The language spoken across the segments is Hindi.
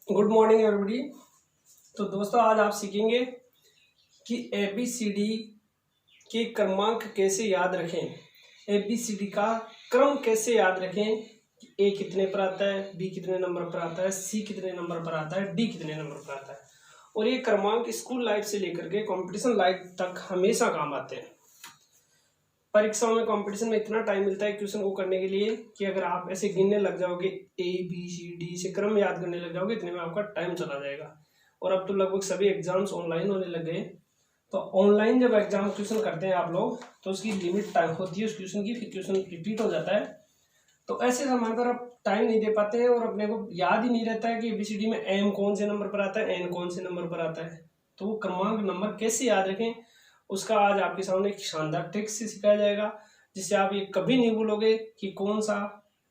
Good morning everybody. तो दोस्तों आज आप सीखेंगे कि ABCD के क्रमांक कैसे याद रखें। ABCD का क्रम कैसे याद रखें कि A कितने पर आता है, B कितने नंबर पर आता है, C कितने नंबर पर आता है, D कितने नंबर पर आता है। और ये क्रमांक स्कूल लाइफ से लेकर के कंपटीशन लाइफ तक हमेशा काम आते हैं। परीक्षाओं में कंपटीशन में इतना टाइम मिलता है क्वेश्चन को करने के लिए कि अगर आप ऐसे गिनने लग जाओगे ABCD से क्रम याद करने लग जाओगे इतने में आपका टाइम चला जाएगा। और अब तो लगभग सभी एग्जाम्स ऑनलाइन होने लग गए। तो ऑनलाइन जब एग्जाम क्वेश्चन करते हैं आप लोग तो उसकी लिमिट टाइम होती है उस क्वेश्चन की, फिर क्वेश्चन रिपीट हो जाता है। तो ऐसे समय पर आप टाइम नहीं दे पाते हैं और अपने को याद ही नहीं रहता है कि ABCD में M कौन से नंबर पर आता है, N कौन से नंबर पर आता है। तो वो क्रमांक नंबर कैसे याद रखें उसका आज आपके सामने एक शानदार ट्रिक से सिखाया जाएगा, जिससे आप ये कभी नहीं भूलोगे कि कौन सा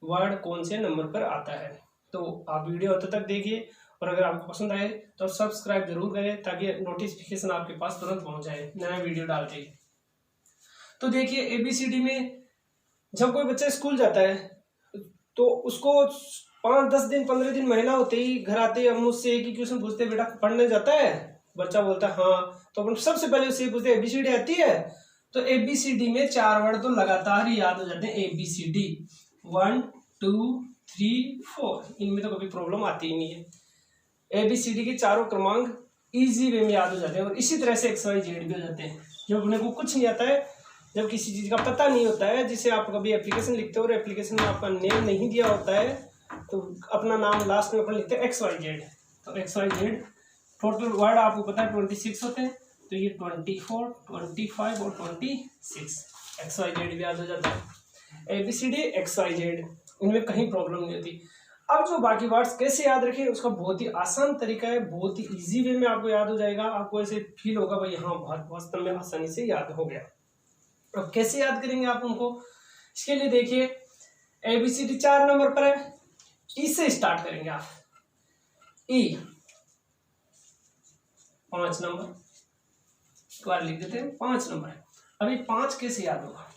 वर्ड कौन से नंबर पर आता है। तो आप वीडियो अंत तक देखिए और अगर आपको पसंद आए तो सब्सक्राइब जरूर करें ताकि नोटिफिकेशन आपके पास तुरंत पहुंच जाए नया वीडियो डालते ही। तो देखिए ABCD में जब कोई बच्चा स्कूल जाता है तो उसको 5-10 दिन 15 दिन महीना होते ही घर आते ही हम मुझसे एक ही क्वेश्चन पूछते, बेटा पढ़ने जाता है? बच्चा बोलता है हाँ। तो अपन सबसे पहले उससे पूछते ABCD आती है? तो ABCD में 4 वर्ड तो लगातार ही याद हो जाते हैं। ABCD 1 2 3 4, इनमें तो कभी प्रॉब्लम आती ही नहीं है। ABCD के चारों क्रमांक इजी वे में याद हो जाते हैं और इसी तरह से XYZ भी हो जाते हैं। जब अपने को कुछ नहीं आता है, जब किसी चीज का पता नहीं होता है, जिसे आप कभी एप्लीकेशन लिखते हो और एप्लीकेशन में आपका नेम नहीं दिया होता है तो अपना नाम लास्ट में अपन लिखते हैं XYZ। तो XYZ टोटल वर्ड आपको पता है 26 होते हैं, तो ये 24 25 और 26 XYZ भी याद हो जाता है। ABCD XYZ इनमें कहीं प्रॉब्लम नहीं होती। अब जो बाकी वर्ड्स कैसे याद रखें उसका बहुत ही आसान तरीका है, बहुत ही इजी वे में आपको याद हो जाएगा। आपको ऐसे फील होगा भाई हाँ बहुत वास्तव में आसानी से याद हो गया। अब कैसे याद करेंगे आप उनको, इसके लिए देखिए ABCD 4 नंबर पर है, ई से स्टार्ट करेंगे आप। ई 5 नंबर, एक बार लिख देते हैं 5 नंबर है। अभी 5 कैसे याद होगा?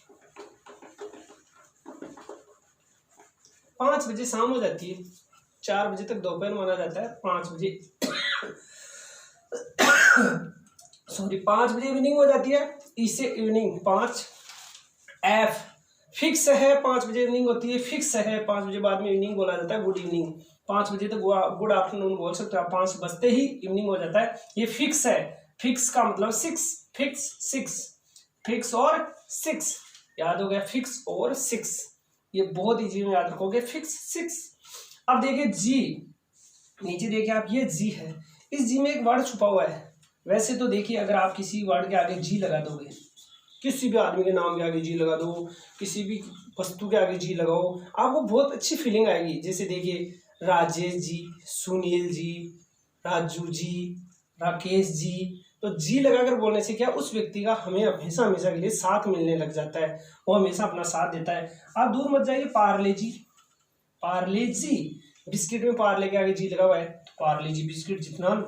5 बजे शाम हो जाती है, 4 बजे तक दोपहर माना जाता है, 5 बजे सॉरी 5 बजे इवनिंग हो जाती है। ई से इवनिंग 5। F फिक्स है, 5 बजे इवनिंग होती है, फिक्स है 5 बजे बाद में इवनिंग बोला जाता है, गुड इवनिंग। 5 बजे तक गुड आफ्टरनून बोल सकते हो आप, 5 बजते ही इवनिंग हो जाता है। ये फिक्स है, फिक्स का मतलब 6, फिक्स 6, फिक्स और 6 याद हो गया, फिक्स और 6। ये बहुत इजी में याद रखोगे, फिक्स 6। अब देखिए जी, नीचे देखिए आप, ये जी है, इस जी में एक वर्ड छुपा हुआ है। वैसे तो देखिए अगर आप किसी वर्ड के आगे जी लगा दोगे, किसी भी आदमी के नाम के आगे जी लगा दो, किसी भी वस्तु के आगे जी लगाओ, आपको बहुत अच्छी फीलिंग आएगी। जैसे देखिए राजेश जी, सुनील जी, राजू जी, राकेश जी, तो जी लगाकर बोलने से क्या उस व्यक्ति का हमें हमेशा हमेशा के लिए साथ मिलने लग जाता है, वो हमेशा अपना साथ देता है। आप दूर मत जाइए, पार्ले जी, पार्ले जी, बिस्किट में पार्ले के आगे जी लगा हुआ है, पार्ले जी बिस्किट जितना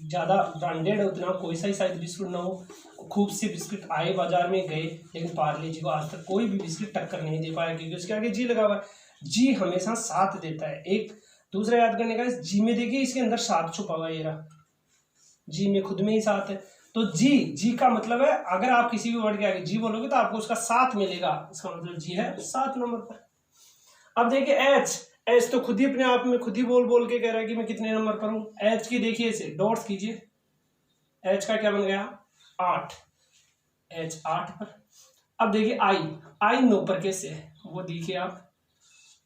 ज़्यादा ब्रांडेड है उतना कोई सा ही शायद बिस्कुट ना हो। खूब से बिस्किट आए बाजार में गए, लेकिन पार्ले जी को आज तक कोई भी बिस्किट टक्कर नहीं दे पाया क्योंकि उसके आगे जी लगा हुआ है। जी हमेशा साथ देता है। एक दूसरा याद करने का, जी में देखिए इसके अंदर साथ छुपा हुआ है, ये रहा, जी में खुद में ही साथ है। तो जी, जी का मतलब है अगर आप किसी भी वर्ड के आगे जी बोलोगे तो आपको उसका साथ मिलेगा, इसका मतलब जी है 7 नंबर पर। अब देखिए एच, एच तो खुद ही अपने आप में खुद ही बोल बोल के कह रहा है कि मैं कितने नंबर पर हूं। एच की देखिए इसे डॉट्स कीजिए, एच का क्या बन गया 8, एच 8 पर। अब देखिए आई, आई 9 पर कैसे है वो देखिए आप,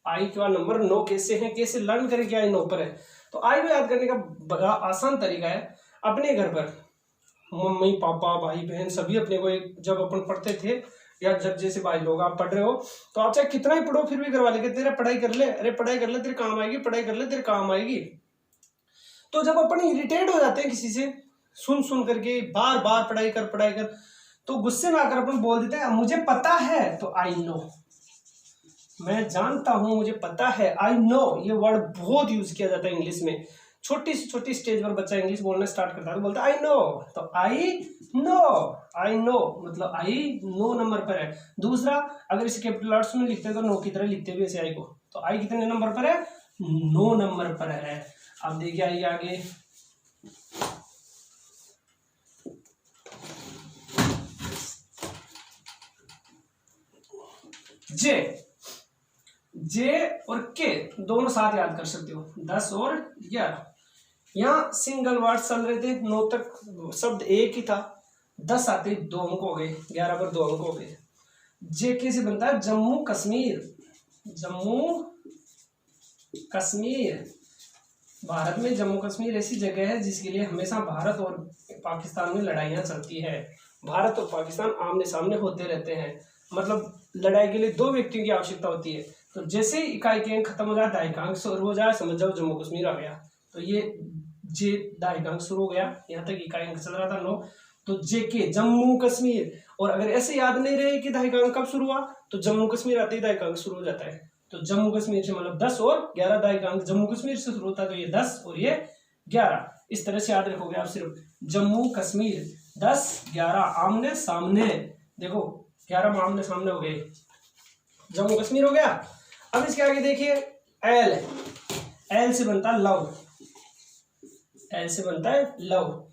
आई का नंबर 9 कैसे है, कैसे लर्न करें कि आई 9 पर है। तो आई को याद करने का बड़ा आसान तरीका है, अपने घर पर मम्मी पापा भाई बहन सभी अपने को एक जब अपन पढ़ते थे या जब जैसे भाई लोग आप पढ़ रहे हो तो आप चाहे कितना ही पढ़ो फिर भी करवा लेंगे, तेरा पढ़ाई कर ले, अरे पढ़ाई कर ले तेरे काम आएगी, पढ़ाई कर ले तेरे काम आएगी। तो जब अपन इरिटेट हो जाते हैं किसी से सुन सुन करके बार बार पढ़ाई कर, तो गुस्से में आकर अपन बोल देते हैं मुझे पता है, तो आई नो, मैं जानता हूं, मुझे पता है, आई नो। ये वर्ड बहुत यूज किया जाता है इंग्लिश में। छोटी सी छोटी स्टेज पर बच्चा इंग्लिश बोलना स्टार्ट करता है तो बोलता है आई नो, तो आई नो, आई नो मतलब आई 9 नंबर पर है। दूसरा अगर इसे कैपिटल लेटर्स में लिखते हैं तो नो की तरह लिखते हुए ऐसे आई को, तो आई कितने नंबर पर है 9 नंबर पर है। अब देखिए आइए आगे, जे, जे और के दोनों साथ याद कर सकते हो, 10 और 11। यहाँ सिंगल वर्ड चल रहे थे, 9 तक शब्द एक ही था, 10 आते 2 अंक हो गए, 11 पर 2 अंक हो गए। जेके से बनता है जम्मू कश्मीर, जम्मू कश्मीर। भारत में जम्मू कश्मीर ऐसी जगह है जिसके लिए हमेशा भारत और पाकिस्तान में लड़ाइयाँ चलती है। भारत और पाकिस्तान आमने सामने होते रहते हैं, मतलब लड़ाई के लिए 2 व्यक्तियों की आवश्यकता होती है। तो जैसे ही इकाई के अंक खत्म हो जाए, दहाई शुरू हो जाए, समझ जाओ जम्मू कश्मीर आ गया। तो ये जे दहाई शुरू हो गया, यहाँ तक इकाई अंक चल रहा था 9, तो जे के जम्मू कश्मीर। और अगर ऐसे याद नहीं रहे कि दहाई कब शुरू हुआ, तो जम्मू कश्मीर आते ही दहाई शुरू हो जाता है। तो जम्मू कश्मीर से मतलब 10 और 11, दहाई जम्मू कश्मीर से शुरू होता है, तो ये 10 और ये 11। इस तरह से याद रखोगे आप सिर्फ, जम्मू कश्मीर 10 11 आमने सामने। देखो 11 आमने सामने हो गए, जम्मू कश्मीर हो गया। अब इसके आगे देखिए एल, एल से बनता है लव, एल से बनता है लव।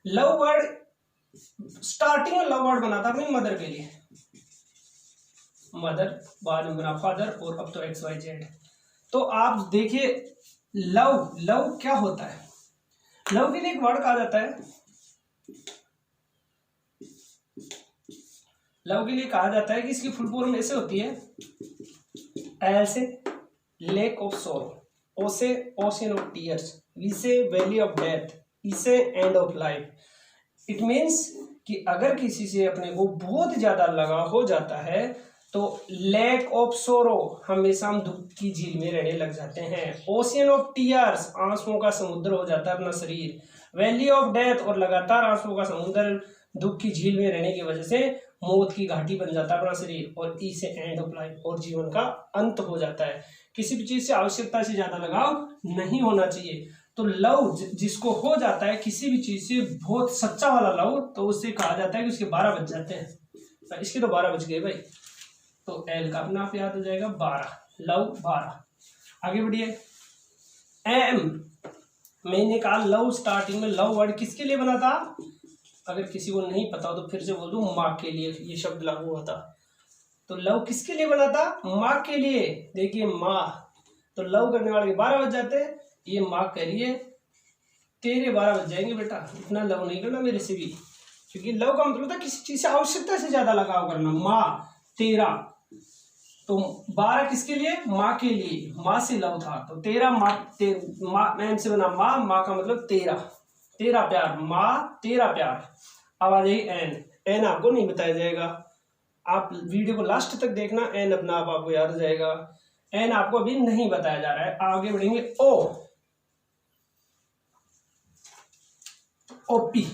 लव वर्ड स्टार्टिंग में लव वर्ड बना था अपनी मदर के लिए, मदर, बाद में बना फादर, और अब तो XYZ। तो आप देखिए लव, लव क्या होता है? लव के लिए एक वर्ड कहा जाता है, लव के लिए कहा जाता है कि इसकी फुल फॉर्म ऐसे होती है, एल से लेक ऑफ सोरो, ओ से ओशियन ऑफ टीयर्स, वी से वैली ऑफ डेथ, ई से end of life. It means कि अगर किसी से अपने को बहुत ज्यादा लगाव हो जाता है तो लेक ऑफ सोरो, हमेशा हम दुख की झील में रहने लग जाते हैं। ओशियन ऑफ टीयर्स, आंसुओं का समुद्र हो जाता है अपना शरीर। वैली ऑफ डेथ, और लगातार आंसुओं का समुद्र, दुख की झील में रहने की वजह से मौत की घाटी बन जाता है अपना शरीर। और ई से एंड ऑफ लाइफ, और जीवन का अंत हो जाता है। किसी भी चीज से आवश्यकता से ज्यादा लगाव नहीं होना चाहिए। तो लव जिसको हो जाता है किसी भी चीज से बहुत सच्चा वाला लव, तो उससे कहा जाता है कि उसके 12 बज जाते हैं। इसके तो 12 बज गए भाई, तो एल का अपना आप याद हो जाएगा 12, लव 12। आगे बढ़िए, एम, मैंने कहा लव स्टार्टिंग में लव वर्ड किसके लिए बना था? अगर किसी को नहीं पता हो तो फिर से बोल दूं, माँ के लिए ये शब्द लागू हुआ था। तो लव किसके लिए बना था? माँ के लिए। देखिए माँ, तो लव करने वाले के 12 बज जाते हैं, ये माँ कह रही है तेरे 12 बज जाएंगे बेटा, इतना लव नहीं करना मेरे से भी। क्योंकि लव का मतलब था किसी चीज से आवश्यकता से ज्यादा लगाव करना। माँ तेरा, तो 12 किसके लिए? माँ के लिए, माँ से लव था। तो तेरा माँ, माँ मैम से बना माँ, माँ का मतलब तेरा, तेरा प्यार, माँ तेरा प्यार। अब आ जाइए एन, एन आपको नहीं बताया जाएगा, आप वीडियो को लास्ट तक देखना, एन अपना आप आपको याद हो जाएगा। एन आपको अभी नहीं बताया जा रहा है, आगे बढ़ेंगे। ओ, ओपी,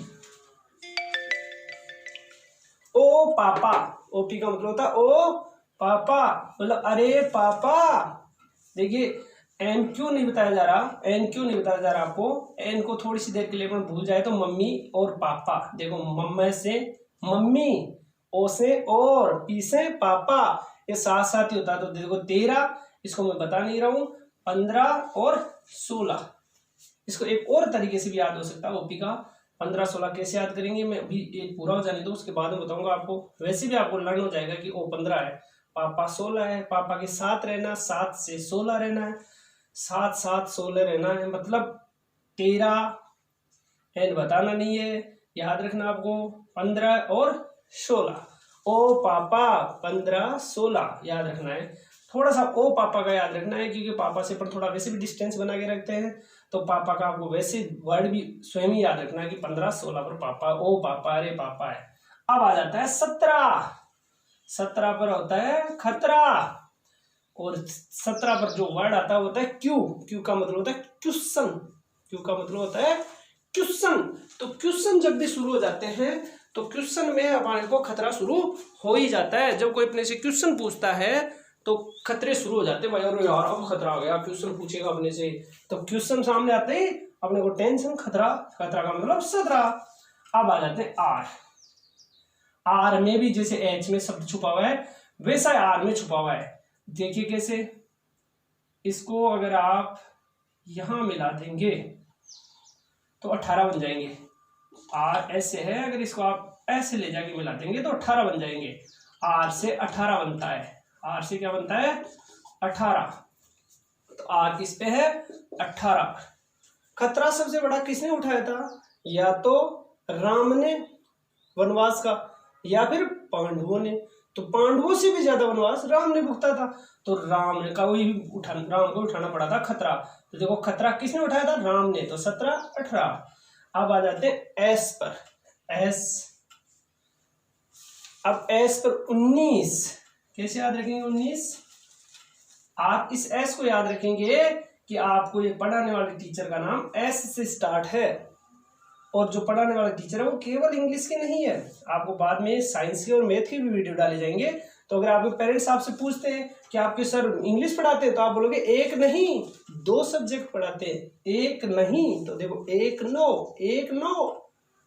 ओ पापा, ओपी का मतलब होता है ओ पापा, मतलब अरे पापा। देखिए एन क्यों नहीं बताया जा रहा, एन क्यों नहीं बताया जा रहा आपको? एन को थोड़ी सी देर के लिए अपन भूल जाए तो मम्मी और पापा, देखो मम्मा से मम्मी, ओ से और, पी से पापा, ये साथ साथ ही होता है। तो देखो 13, इसको मैं बता नहीं रहा हूं, 15 और 16। इसको एक और तरीके से भी याद हो सकता है ओपी का। 15 16 कैसे याद करेंगे, मैं अभी एक पूरा हो जाने दो, उसके बाद में बताऊंगा आपको। वैसे भी आपको लर्न हो जाएगा कि ओ 15 है, पापा 16 है, पापा के साथ रहना, 7 से 16 रहना है, 7 7 16 रहना है, मतलब 13। एन बताना नहीं है, याद रखना आपको 15 और 16। ओ पापा 15 16 याद रखना है। थोड़ा सा ओ पापा का याद रखना है, क्योंकि पापा से अपन थोड़ा वैसे भी डिस्टेंस बना के रखते हैं, तो पापा का आपको वैसे वर्ड भी स्वयं ही याद रखना है कि 15 16 पर पापा, ओ पापा, अरे पापा है। अब आ जाता है 17, 17 पर होता है खतरा, और 17 पर जो वर्ड आता है होता है क्यू, क्यू का मतलब होता है क्वेश्चन, क्यू का मतलब होता है क्वेश्चन। तो क्वेश्चन जब भी शुरू हो जाते हैं तो क्वेश्चन में हमारे को खतरा शुरू हो ही जाता है। जब कोई अपने से क्वेश्चन पूछता है तो खतरे शुरू हो जाते हैं, भाई अरे यार अब खतरा आ गया, क्वेश्चन पूछेगा अपने से, तो क्वेश्चन सामने आते ही अपने को टेंशन, खतरा, खतरा का मतलब खतरा। अब आ जाते हैं आर, आर में भी जैसे एच में शब्द छुपा हुआ है वैसा आर में छुपा हुआ है। देखिए कैसे, इसको अगर आप यहां मिला देंगे तो 18 बन जाएंगे। आर ऐसे है, अगर इसको आप ऐसे ले जाके मिला देंगे तो 18 बन जाएंगे। आर से 18 बनता है, आर से क्या बनता है 18, तो आर किस पे है 18। खतरा सबसे बड़ा किसने उठाया था, या तो राम ने वनवास का या फिर पांडवों ने, तो पांडवों से भी ज्यादा वनवास राम ने भुगता था, तो राम को उठाना पड़ा था खतरा। तो देखो खतरा किसने उठाया था, राम ने, तो 17 18। अब आ जाते हैं एस पर, एस, अब एस पर 19 कैसे याद रखेंगे 19। आप इस एस को याद रखेंगे कि आपको ये पढ़ाने वाले टीचर का नाम एस से स्टार्ट है, और जो पढ़ाने वाला टीचर है वो केवल इंग्लिश के नहीं है, आपको बाद में साइंस के और मैथ के भी वीडियो डाले जाएंगे। तो अगर आपके पेरेंट्स आपसे पूछते हैं कि आपके सर इंग्लिश पढ़ाते हैं, तो आप बोलोगे एक नहीं 2 सब्जेक्ट पढ़ाते हैं, एक नहीं, तो देखो 1 9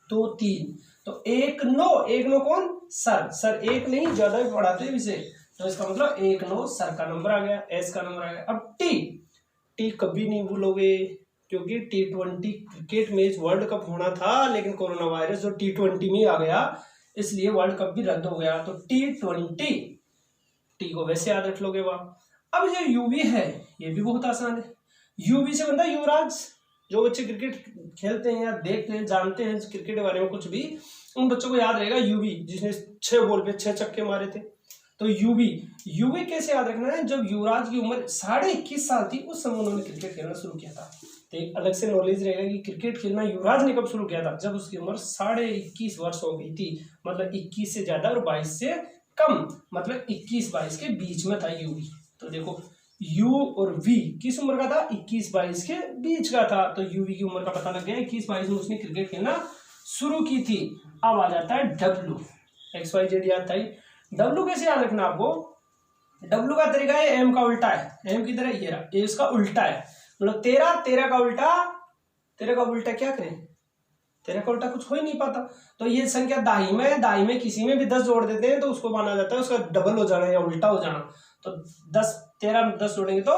2 3, तो 1 9 कौन, सर एक नहीं ज्यादा भी पढ़ाते हैं विषय, तो इसका मतलब 1 9 सर का नंबर आ गया, एस का नंबर आ गया। अब टी कभी नहीं भूलोगे, क्योंकि T20 cricket match world cup होना था, लेकिन कोरोना वायरस जो T20 में आ गया इसलिए वर्ल्ड कप भी रद्द हो गया, तो T20 टी को वैसे याद रख लोगे वहां। अब जो यूवी है ये भी बहुत आसान है, यूवी से बनता है युवराज। जो बच्चे क्रिकेट खेलते हैं या देखते हैं जानते हैं क्रिकेट के बारे में कुछ भी, उन बच्चों को याद रहेगा यूवी, जिसने 6 बॉल पे 6 छक्के मारे थे। तो यूवी कैसे याद रखना है, जब युवराज की उम्र 21.5 साल थी उस समय उन्होंने क्रिकेट खेलना शुरू किया था। तो एक अलग से नॉलेज रहेगा कि क्रिकेट खेलना युवराज ने कब शुरू किया था, जब उसकी उम्र 21.5 वर्ष हो गई थी, मतलब 21 से ज्यादा और 22 से कम, मतलब 21-22 के बीच में था यूवी। तो देखो यू और वी किस उम्र का था, 21-22 के बीच का था, तो यूवी की उम्र का पता लग गया, 21-22 में उसने क्रिकेट खेलना शुरू की थी। अब आ जाता है डब्ल्यू, XYZ याद था। डब्ल्यू कैसे याद रखना आपको, डब्ल्यू का तरीका है एम का उल्टा है, एम की तरह ये रहा, ये उसका उल्टा है, मतलब 13 का उल्टा क्या करें, 13 का उल्टा कुछ हो ही नहीं पाता। तो ये संख्या दाई में किसी में भी 10 जोड़ देते हैं तो उसको माना जाता है उसका डबल हो जाना या उल्टा हो जाना। तो 13 में 10 जोड़ेंगे तो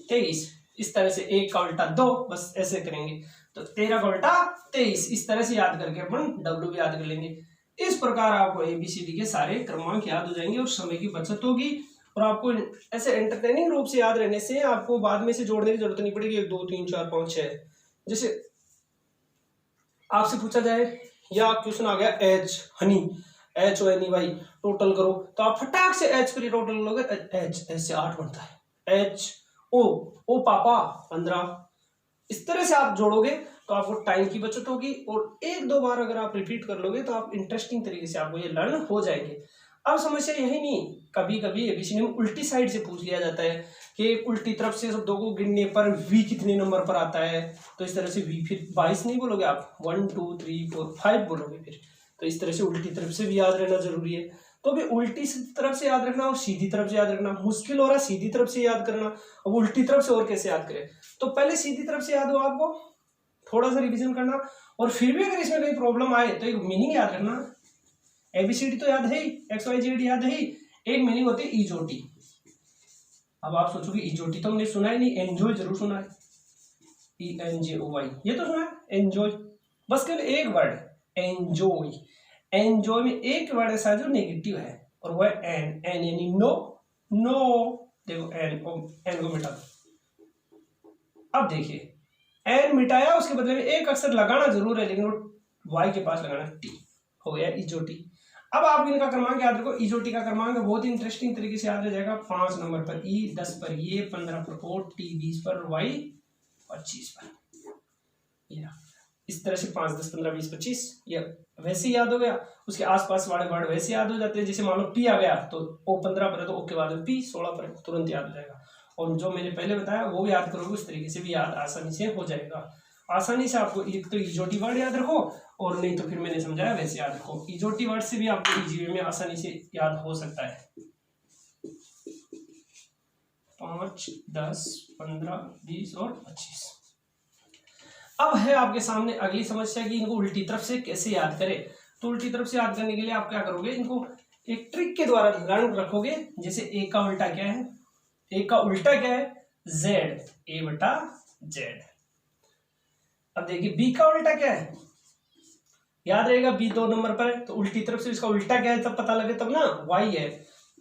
23, इस तरह से 1 का उल्टा 2, बस ऐसे करेंगे, तो 13 का उल्टा 23, इस तरह से याद करके अपन डब्ल्यू भी याद कर लेंगे। इस प्रकार आपको ABCD के सारे क्रमांक याद हो जाएंगे और समय की बचत होगी, और आपको ऐसे एंटरटेनिंग रूप से याद रहने से आपको बाद में से जोड़ने की जरूरत नहीं पड़ेगी, 1 2 3 4 5 6। जैसे आपसे पूछा जाए या क्वेश्चन आ गया एच हनी, HONEY टोटल करो, तो आप फटाक से एच पर टोटल करोगे, एच से 8 बनता है, एच ओ पापा 15, इस तरह से आप जोड़ोगे तो आपको टाइम की बचत होगी, और 1-2 बार अगर आप रिपीट कर लोगे तो आप इंटरेस्टिंग तरीके से आपको ये लर्न हो जाएंगे। अब समस्या यही नहीं, कभी कभी ABCD में उल्टी साइड से पूछ लिया जाता है कि उल्टी तरफ से शब्दों को गिनने पर V कितने नंबर पर आता है, तो इस तरह से V फिर 22 नहीं बोलोगे आप, 1 2 3 4 5 बोलोगे फिर, तो इस तरह से उल्टी तरफ से भी याद रहना जरूरी है। तो भी उल्टी तरफ से याद रखना और सीधी तरफ से याद रखना मुश्किल हो रहा है, सीधी तरफ से याद करना, अब उल्टी तरफ से और कैसे याद करें, तो पहले सीधी तरफ से याद हो, आपको थोड़ा सा रिविजन करना, और फिर भी अगर इसमें कोई प्रॉब्लम आए तो एक मीनिंग याद रखना। ABCD तो याद है ही, XYZ याद है ही, एक मीनिंग होती है EJOT। अब आप सोचोगे EJOT तो हमने सुना ही नहीं, एंजॉय जरूर सुना है, ENJOY ये तो सुना है, एंजॉय, बस केवल एक वर्ड एंजॉय, एंजॉय में एक वर्ड ऐसा जो नेगेटिव है और वह है एन यानी नो, देखो एन को मिटा दो। अब देखिए एन मिटाया, उसके बदले में एक अक्षर लगाना जरूर है, लेकिन वो वाई के पास लगाना, टी हो गया EJOT। अब आप इनका क्रमांक याद रखो, EJOT का क्रमांक बहुत ही इंटरेस्टिंग तरीके से याद रह जाएगा, 5 नंबर पर E, 10 पर ये, 15 पर O, T 20 पर Y, 25 पर ये, इस तरह से 5 10 15 20 25 ये वैसे याद हो गया। उसके आसपास वाले वर्ड वैसे याद हो जाते हैं, जैसे मान लो P आ गया तो O 15 पर है तो O के बाद में P 16 पर तुरंत याद हो जाएगा, और जो मैंने पहले बताया वो याद करोगे उस तरीके से भी याद आसानी से हो जाएगा। आसानी से आपको एक तो EJOT वर्ड याद रखो, और नहीं तो फिर मैंने समझाया वैसे याद रखो। EJOT वर्ड से भी आपको EGV में आसानी से याद हो सकता है। 5 10 15 20 और 25। अब है आपके सामने अगली समस्या की इनको उल्टी तरफ से कैसे याद करें। तो उल्टी तरफ से याद करने के लिए आप क्या करोगे, इनको एक ट्रिक के द्वारा लर्न रखोगे। जैसे A का उल्टा क्या है, A का उल्टा क्या है Z, A बटा जेड। अब देखिए बी का उल्टा क्या है, याद रहेगा बी 2 नंबर पर है तो उल्टी तरफ से इसका उल्टा क्या है तब पता लगे तब ना, वाई है,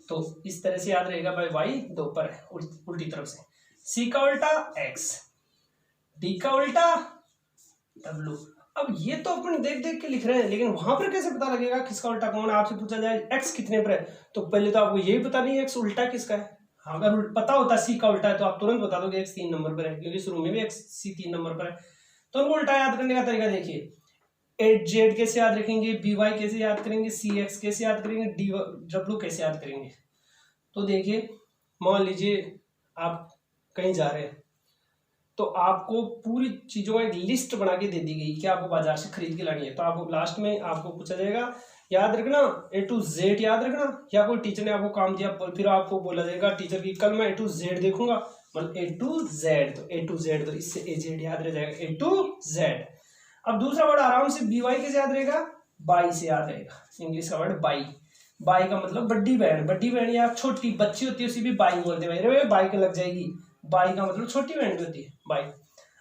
तो इस तरह से याद रहेगा भाई वाई 2 पर है उल्टी तरफ से। सी का उल्टा एक्स, डी का उल्टा डब्ल्यू। अब ये तो अपन देख देख के लिख रहे हैं, लेकिन वहां पर कैसे पता लगेगा किसका उल्टा कौन है? आपसे पूछा जाए एक्स कितने पर है तो पहले तो आपको यही पता नहीं है एक्स उल्टा किसका है। अगर पता होता सी का उल्टा है तो आप तुरंत बता दोगे एक्स 3 नंबर पर है, क्योंकि शुरू में भी एक्स सी 3 नंबर पर है। तो उनको उल्टा याद करने का तरीका देखिए, 8z कैसे याद रखेंगे, by कैसे याद करेंगे, cx कैसे याद करेंगे, dw कैसे याद करेंगे। तो देखिए मान लीजिए आप कहीं जा रहे हैं तो आपको पूरी चीजों का एक लिस्ट बना के दे दी गई कि आपको बाजार से खरीद के लानी है, तो आपको लास्ट में आपको पूछा जाएगा याद रखना A to Z याद रखना, या कोई टीचर ने आपको काम दिया फिर आपको बोला जाएगा टीचर की कल मैं A to Z देखूंगा, मतलब A to Z, तो A to Z तो इससे AZ याद रह जाएगा A to Z। अब दूसरा वर्ड आराम से by कैसे याद रहेगा, बाई से याद रहेगा, इंग्लिश का वर्ड बाई। बाई का मतलब बड़ी बहन या छोटी बच्ची होती है उसी भी बाई बोलते हैं, भाई बाइक लग जाएगी, बाई का मतलब छोटी बहन भी होती है बाई।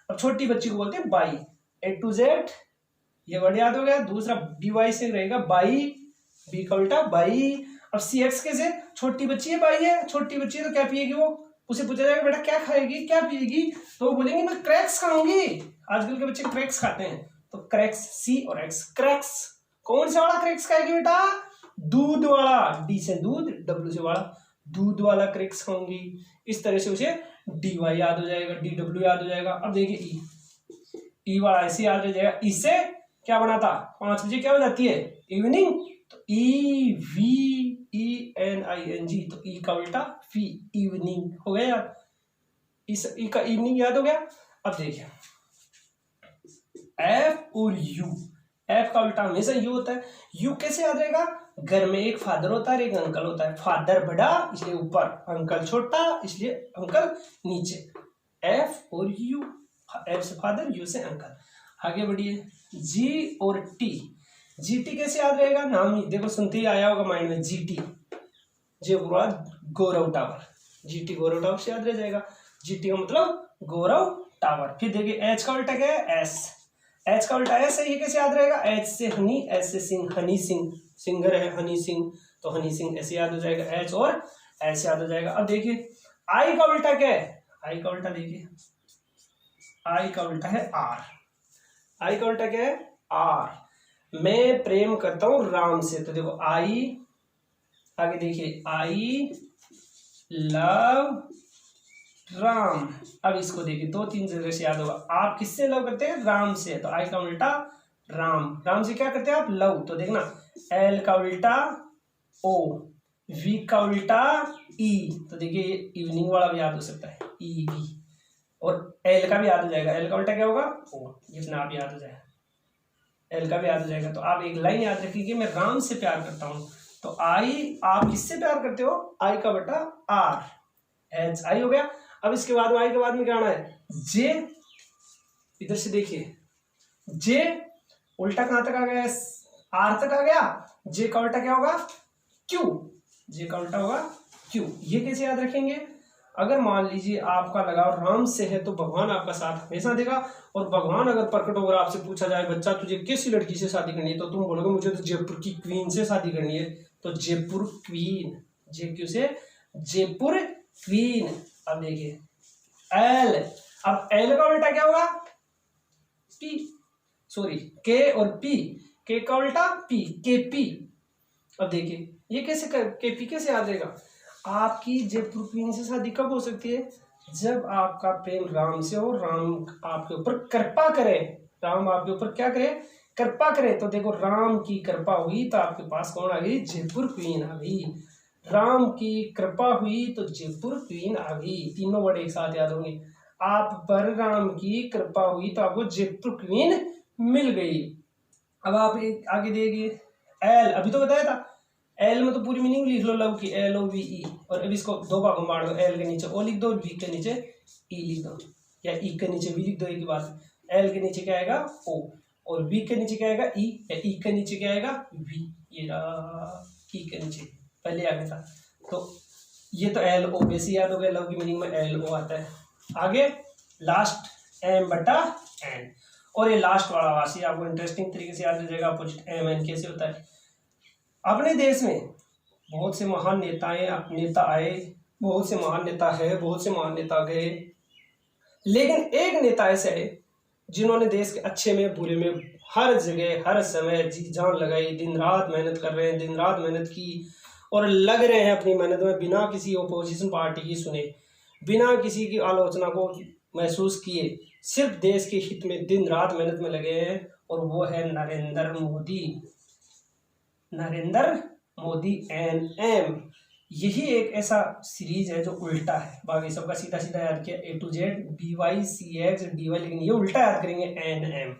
अब छोटी बच्ची को बोलते हैं बाई। A to Z ये वर्ड याद हो गया। दूसरा by से रहेगा बाई, बी का उल्टा बाई। अब CX कैसे, छोटी बच्ची है बाई है, छोटी बच्ची है तो क्या पिएगी वो, उसे पूछा जाएगा बेटा क्या खाएगी क्या पिएगी, तो वो बोलेंगे मैं क्रैक्स खाऊंगी, आजकल के बच्चे क्रैक्स खाते हैं, तो क्रैक्स C और X क्रैक्स। कौन सा वाला क्रैक्स खाएगी बेटा, दूध वाला, D से दूध W से वाला, दूध वाला क्रैक्स खाऊंगी। इस तरह से उसे DY याद हो जाएगा, DW याद हो जाएगा। अब देखिए E वाला ऐसे याद रह जाएगा, ई से क्या बना था 5 बजे क्या हो जाती है इवनिंग, तो EVENING, तो ई का उल्टा फी, इवनिंग हो गया यार, इस ई का इवनिंग याद हो गया। अब देखिए एफ और यू, एफ का उल्टा हमेशा यू होता है। यू कैसे याद रहेगा, घर में एक फादर होता है एक अंकल होता है, फादर बड़ा इसलिए ऊपर, अंकल छोटा इसलिए अंकल नीचे, एफ और यू, एफ से फादर यू से अंकल। आगे बढ़िए जी और टी, जीटी कैसे याद रहेगा, नाम ही देखो सुनते ही आया होगा माइंड में, जीटी जे पूरा गौरव टावर, जीटी गौरव टावर से याद रह जाएगा, जीटी का मतलब गौरव टावर। फिर देखिए एच का उल्टा क्या है एस, एच का उल्टा एस है, ये कैसे याद रहेगा, एच से हनी, एस से सिंह, हनी सिंह, सिंगर है हनी सिंह, तो हनी सिंह ऐसे याद हो जाएगा, एच और एस याद हो जाएगा। अब देखिए आई का उल्टा क्या है, आई का उल्टा देखिए, आई का उल्टा है आर, आई का उल्टा क्या है आर, मैं प्रेम करता हूं राम से, तो देखो आई, आगे देखिए आई लव राम। अब इसको देखिए 2-3 जगह से याद होगा, आप किससे लव करते हैं, राम से, तो आई का उल्टा राम, राम से क्या करते हैं आप लव, तो देखना एल का उल्टा ओ, वी का उल्टा ई, तो देखिए ये इवनिंग वाला भी याद हो सकता है ई वी, और एल का भी याद हो जाएगा, एल का उल्टा क्या होगा ओ, जितना आप याद हो जाएगा, एल का भी याद हो जाएगा। तो आप एक लाइन याद रखिए कि मैं राम से प्यार करता हूं, तो आई आप किससे प्यार करते हो, आई का बेटा आर, एच आई हो गया। अब इसके बाद में आई के बाद में क्या आना है जे, इधर से देखिए जे उल्टा कहां तक आ गया, आर तक आ गया, जे का उल्टा क्या होगा क्यू, जे का उल्टा होगा क्यू। ये कैसे याद रखेंगे, अगर मान लीजिए आपका लगाव राम से है तो भगवान आपका साथ हमेशा देगा, और भगवान अगर प्रकट होकर आपसे पूछा जाए बच्चा तुझे किस लड़की से शादी करनी है, तो तुम बोलोगे मुझे तो जयपुर की क्वीन से शादी करनी है, तो जयपुर क्वीन, जे क्यू से जयपुर क्वीन। अब देखिए एल, अब एल का उल्टा क्या होगा पी, सॉरी के और पी, के का उल्टा पी, के पी। अब देखिए ये कैसे के पी कैसे याद रहेगा, आपकी जयपुर क्वीन से शादी कब हो सकती है, जब आपका प्रेम राम से हो, राम आपके ऊपर कृपा करे, राम आपके ऊपर क्या करे कृपा करे, तो देखो राम की कृपा हुई तो आपके पास कौन आ गई जयपुर क्वीन आ गई, राम की कृपा हुई तो जयपुर क्वीन आ गई, तीनों वर्ड एक साथ याद होंगे, आप पर राम की कृपा हुई तो आपको जयपुर क्वीन मिल गई। अब आप आगे देखिए एल, अभी तो बताया था एल में तो पूरी मीनिंग लिख लो लव की, LOVE, और अब इसको 2 भागों में बांट दो, एल के नीचे ओ लिख दो, वी के नीचे ई लिख दो, या ई के नीचे वी लिख दो, एक ही बात, एल के नीचे क्या आएगा ओ, और वी के नीचे क्या आएगा ई, या ई के नीचे क्या आएगा वी, ये ई के नीचे पहले आ गया था, तो ये तो LO वैसे याद हो गया, लव की मीनिंग में LO आता है। आगे लास्ट m/n। और ये लास्ट वाला राशि आपको इंटरेस्टिंग तरीके से याद हो जाएगा, अपोजिट mn कैसे होता है। अपने देश में बहुत से महान नेता आए, बहुत से महान नेता है, बहुत से महान नेता गए, लेकिन एक नेता ऐसे है जिन्होंने देश के अच्छे में बुरे में हर जगह हर समय जी जान लगाई, दिन रात मेहनत कर रहे हैं, दिन रात मेहनत की और लग रहे हैं अपनी मेहनत में, बिना किसी ओपोजिशन पार्टी की सुने, बिना किसी की आलोचना को महसूस किए, सिर्फ देश के हित में दिन रात मेहनत में लगे हैं, और वो है नरेंद्र मोदी। नरेंद्र मोदी NM। यही एक ऐसा सीरीज है जो उल्टा है, बाकी सबका सीधा सीधा याद किया A to Z BYCX DY, लेकिन ये उल्टा याद करेंगे NM,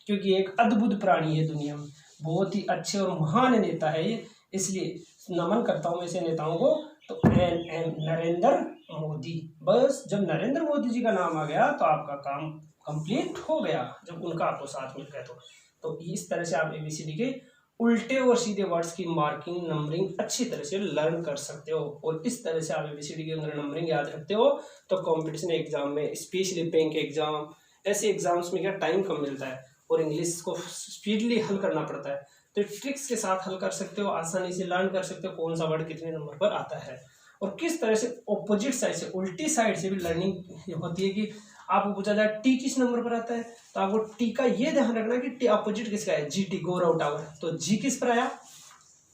क्योंकि एक अद्भुत प्राणी है दुनिया में, बहुत ही अच्छे और महान नेता है ये, इसलिए नमन करता हूँ ऐसे नेताओं को। तो NM नरेंद्र मोदी, बस जब नरेंद्र मोदी जी का नाम आ गया तो आपका काम कंप्लीट हो गया, जब उनका आपको साथ मिल गया तो इस तरह से आप ABCD के उल्टे और सीधे वर्ड्स की मार्किंग नंबरिंग अच्छी तरह से लर्न कर सकते हो, और इस तरह से आप ABCD के अंदर नंबरिंग याद रखते हो तो कंपटीशन एग्जाम में, स्पेशली बैंक एग्जाम, ऐसे एग्जाम्स में क्या टाइम कम मिलता है और इंग्लिश को स्पीडली हल करना पड़ता है, तो ट्रिक्स के साथ हल कर सकते हो, आसानी से लर्न कर सकते हो कौन सा वर्ड कितने नंबर पर आता है, और किस तरह से ऑपोजिट साइड से, उल्टी साइड से भी लर्निंग होती है कि आपको पूछा जाए टी किस नंबर पर आता है, तो आपको टी का ये ध्यान रखना कि टी अपोजिट किसका है, GT गो आउट आवर, तो जी किस पर आया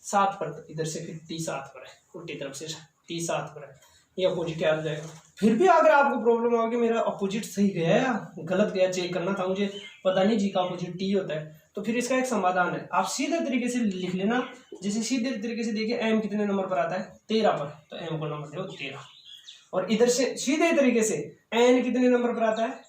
7 पर, इधर से फिर टी 7 पर है, उल्टी तरफ से टी 7 पर है, ये अपोजिट याद हो जाएगा। फिर भी अगर आपको प्रॉब्लम होगी मेरा अपोजिट सही गया या गलत गया, चेक करना था मुझे, पता नहीं जी का अपोजिट टी होता है, तो फिर इसका एक समाधान है, आप सीधे तरीके से लिख लेना। जैसे सीधे तरीके से देखिए m कितने नंबर पर आता है 13 पर, तो m को नंबर दो 13, और इधर से सीधे तरीके से n कितने नंबर पर आता है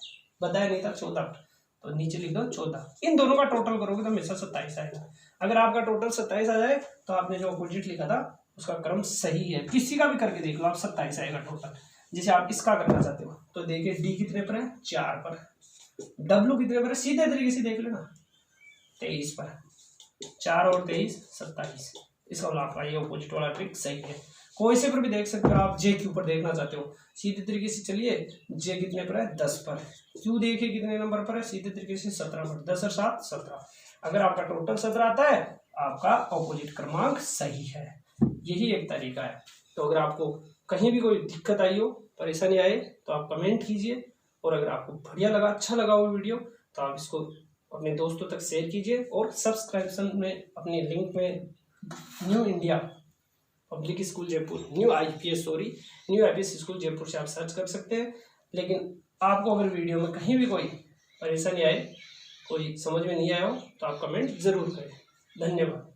बताया नहीं था 14 पर, तो नीचे लिख दो 14। इन दोनों का टोटल करोगे तो हमेशा 27 आएगा। अगर आपका टोटल 27 आ जाए तो आपने जो अपोजिट लिखा था उसका क्रम सही है, किसी का भी करके देख लो आप 27 आएगा टोटल। जैसे आप इसका करना चाहते हो तो देखिए डी कितने पर है 4 पर, डब्ल्यू कितने पर है सीधे तरीके से देख लेना 23 पर, 4 और 23 27, इसका मतलब आपका ये अपोजिट वाला ट्रिक सही है। कोई से पर भी देख सकते हो आप, जे के ऊपर देखना चाहते हो सीधे तरीके से चलिए, जे कितने पर है 10 पर, क्यू देखिए कितने नंबर पर है सीधे तरीके से 17 पर, 10 और 7 17। अगर आपका टोटल 17 आता है आपका अपोजिट क्रमांक सही है, यही एक तरीका है। तो अगर आपको कहीं भी कोई दिक्कत आई हो, परेशानी आए तो आप कमेंट कीजिए, और अगर आपको बढ़िया लगा, अच्छा लगा वो वीडियो तो आप इसको अपने दोस्तों तक शेयर कीजिए, और सब्सक्रिप्शन में अपनी लिंक में new India public school Jaipur, new IPS school Jaipur से आप सर्च कर सकते हैं। लेकिन आपको अगर वीडियो में कहीं भी कोई परेशानी आए, कोई समझ में नहीं आया हो तो आप कमेंट जरूर करें। धन्यवाद।